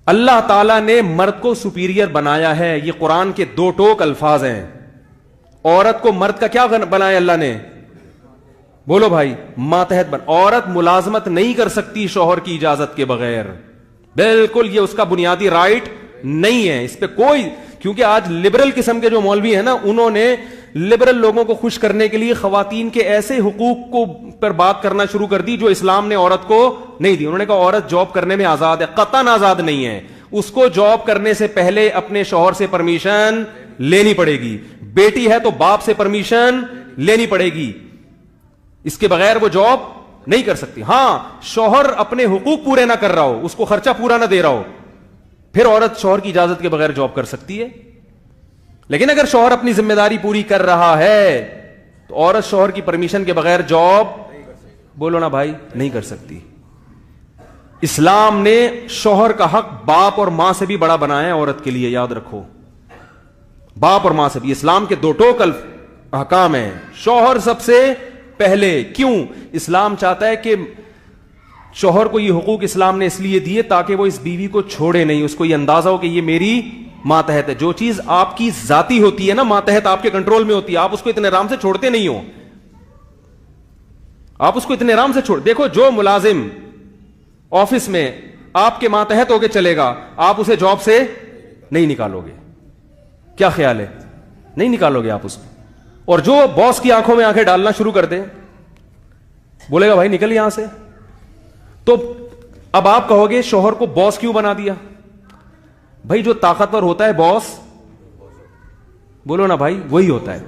اللہ تعالیٰ نے مرد کو سپیریئر بنایا ہے. یہ قرآن کے دو ٹوک الفاظ ہیں. عورت کو مرد کا کیا بنایا اللہ نے؟ بولو بھائی, ماتحت عورت ملازمت نہیں کر سکتی شوہر کی اجازت کے بغیر. بالکل, یہ اس کا بنیادی رائٹ نہیں ہے. اس پہ کوئی, کیونکہ آج لبرل قسم کے جو مولوی ہیں نا, انہوں نے لبرل لوگوں کو خوش کرنے کے لیے خواتین کے ایسے حقوق کو پر بات کرنا شروع کر دی جو اسلام نے عورت کو نہیں دی. انہوں نے کہا عورت جاب کرنے میں آزاد ہے. قطعاً آزاد نہیں ہے. اس کو جاب کرنے سے پہلے اپنے شوہر سے پرمیشن لینی پڑے گی. بیٹی ہے تو باپ سے پرمیشن لینی پڑے گی. اس کے بغیر وہ جاب نہیں کر سکتی. ہاں, شوہر اپنے حقوق پورے نہ کر رہا ہو, اس کو خرچہ پورا نہ دے رہا ہو, پھر عورت شوہر کی اجازت کے بغیر جاب کر سکتی ہے. لیکن اگر شوہر اپنی ذمہ داری پوری کر رہا ہے تو عورت شوہر کی پرمیشن کے بغیر جاب, بولو نا بھائی, نہیں کر سکتی. اسلام نے شوہر کا حق باپ اور ماں سے بھی بڑا بنایا ہے عورت کے لیے, یاد رکھو. باپ اور ماں سے بھی اسلام کے دو ٹوک احکام ہیں. شوہر سب سے پہلے. کیوں؟ اسلام چاہتا ہے کہ شوہر کو یہ حقوق اسلام نے اس لیے دیے تاکہ وہ اس بیوی کو چھوڑے نہیں. اس کو یہ اندازہ ہو کہ یہ میری ماتحت ہے. جو چیز آپ کی ذاتی ہوتی ہے نا, ماتحت آپ کے کنٹرول میں ہوتی ہے, آپ اس کو اتنے آرام سے چھوڑتے نہیں ہو. آپ اس کو اتنے آرام سے چھوڑ, دیکھو جو ملازم آفس میں آپ کے ماتحت ہو کے چلے گا, آپ اسے جاب سے نہیں نکالو گے. کیا خیال ہے؟ نہیں نکالو گے آپ اس کو. اور جو باس کی آنکھوں میں آنکھیں ڈالنا شروع کر دے, بولے گا بھائی نکل یہاں سے, تو اب آپ کہو گے شوہر کو باس کیوں بنا دیا؟ بھائی جو طاقتور ہوتا ہے باس, بولو نا بھائی, وہی ہوتا ہے.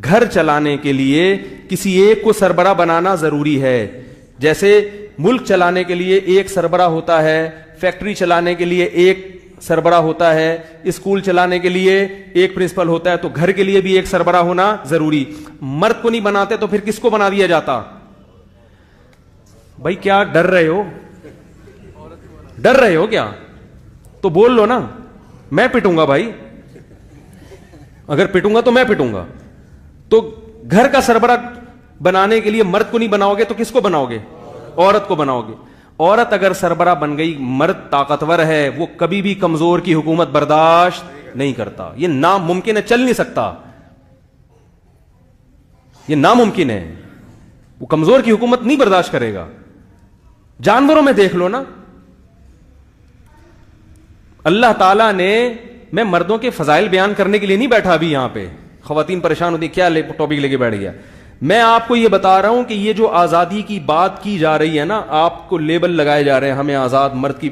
گھر چلانے کے لیے کسی ایک کو سربراہ بنانا ضروری ہے. جیسے ملک چلانے کے لیے ایک سربراہ ہوتا ہے, فیکٹری چلانے کے لیے ایک سربراہ ہوتا ہے, اسکول چلانے کے لیے ایک پرنسپل ہوتا ہے, تو گھر کے لیے بھی ایک سربراہ ہونا ضروری. مرد کو نہیں بناتے تو پھر کس کو بنا دیا جاتا؟ بھائی کیا ڈر رہے ہو؟ ڈر رہے ہو کیا؟ تو بول لو نا, میں پٹوں گا بھائی, اگر پٹوں گا تو میں پٹوں گا. تو گھر کا سربراہ بنانے کے لیے مرد کو نہیں بناؤ گے تو کس کو بناؤ گے؟ عورت کو بناؤ گے. عورت اگر سربراہ بن گئی, مرد طاقتور ہے, وہ کبھی بھی کمزور کی حکومت برداشت نہیں کرتا. یہ ناممکن ہے, چل نہیں سکتا, یہ ناممکن ہے. وہ کمزور کی حکومت نہیں برداشت کرے گا. جانوروں میں دیکھ لو نا, اللہ تعالیٰ نے, میں مردوں کے فضائل بیان کرنے کے لیے نہیں بیٹھا ابھی یہاں پہ, خواتین پریشان ہوتی کیا ٹاپک لے کے بیٹھ گیا. میں آپ کو یہ بتا رہا ہوں کہ یہ جو آزادی کی بات کی جا رہی ہے نا, آپ کو لیبل لگائے جا رہے ہیں ہمیں آزاد مرد کی,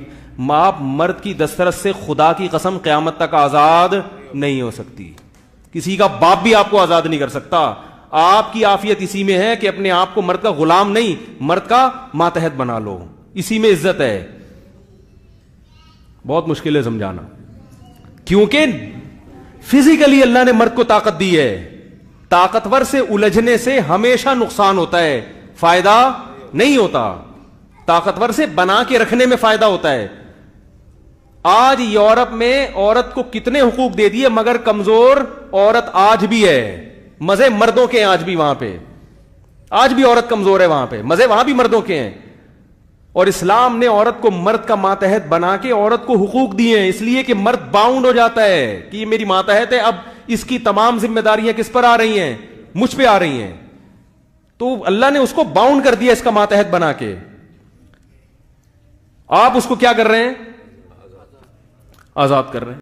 آپ مرد کی دسترس سے خدا کی قسم قیامت تک آزاد نہیں ہو سکتی. کسی کا باپ بھی آپ کو آزاد نہیں کر سکتا. آپ کی عافیت اسی میں ہے کہ اپنے آپ کو مرد کا غلام نہیں, مرد کا ماتحت بنا لو, اسی میں عزت ہے. بہت مشکل ہے سمجھانا, کیونکہ فزیکلی اللہ نے مرد کو طاقت دی ہے. طاقتور سے الجھنے سے ہمیشہ نقصان ہوتا ہے, فائدہ نہیں ہوتا. طاقتور سے بنا کے رکھنے میں فائدہ ہوتا ہے. آج یورپ میں عورت کو کتنے حقوق دے دیے, مگر کمزور عورت آج بھی ہے. مزے مردوں کے ہیں آج بھی وہاں پہ, آج بھی عورت کمزور ہے وہاں پہ, مزے وہاں بھی مردوں کے ہیں. اور اسلام نے عورت کو مرد کا ماتحت بنا کے عورت کو حقوق دیے ہیں, اس لیے کہ مرد باؤنڈ ہو جاتا ہے کہ یہ میری ماتحت ہے, اب اس کی تمام ذمہ داریاں کس پر آ رہی ہیں؟ مجھ پہ آ رہی ہیں. تو اللہ نے اس کو باؤنڈ کر دیا اس کا ماتحت بنا کے. آپ اس کو کیا کر رہے ہیں؟ آزاد کر رہے ہیں.